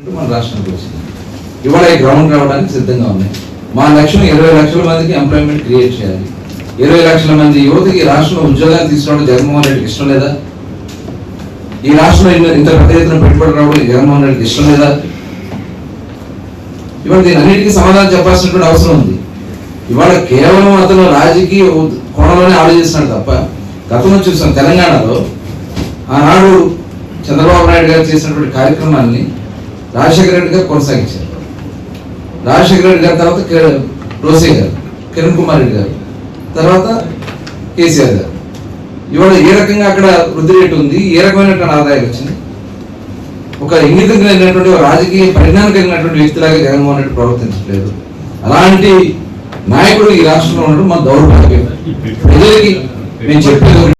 మన రాష్ట్రానికి వచ్చింది. ఇవాళ ఈ గ్రౌండ్ రావడానికి సిద్ధంగా ఉన్నాయి. మా లక్ష్యం 20 లక్షల మందికి ఎంప్లాయ్మెంట్ క్రియేట్ చేయాలి. 20 లక్షల మంది యువతకి రాష్ట్రంలో ఉద్యోగాలు తీసుకోవడం జగన్మోహన్ రెడ్డికి ఇష్టం లేదా? ఈ రాష్ట్రంలో ఇంత పెద్ద ఎత్తున పెట్టుబడి రావడం జగన్మోహన్ రెడ్డికి ఇష్టం లేదా? ఇవాళ దీని అన్నిటికీ సమాధానం చెప్పాల్సినటువంటి అవసరం ఉంది. ఇవాళ కేవలం అతను రాజకీయ కోణంలోనే ఆలోచిస్తున్నాడు తప్ప, గతంలో చూసాం తెలంగాణలో ఆనాడు చంద్రబాబు నాయుడు గారు చేసినటువంటి కార్యక్రమాన్ని రాజశేఖర రెడ్డి గారు కొనసాగించారు. రాజశేఖర రెడ్డి గారి తర్వాత రోసే గారు, కిరణ్ కుమార్ రెడ్డి గారు, తర్వాత కేసీఆర్ గారు. ఇవాళ ఏ రకంగా అక్కడ వృద్ధి రేటు ఉంది, ఏ రకమైనటువంటి ఆదాయం వచ్చింది? ఒక ఇంగితం కలిగినటువంటి రాజకీయ పరిజ్ఞానం కలిగినటువంటి వ్యక్తిలాగా జగన్మోహన్ రెడ్డి ప్రవర్తించట్లేదు. అలాంటి నాయకుడు ఈ రాష్ట్రంలో ఉండడం మన దౌర్భాగ్యం. ప్రజలకి మేము చెప్పేది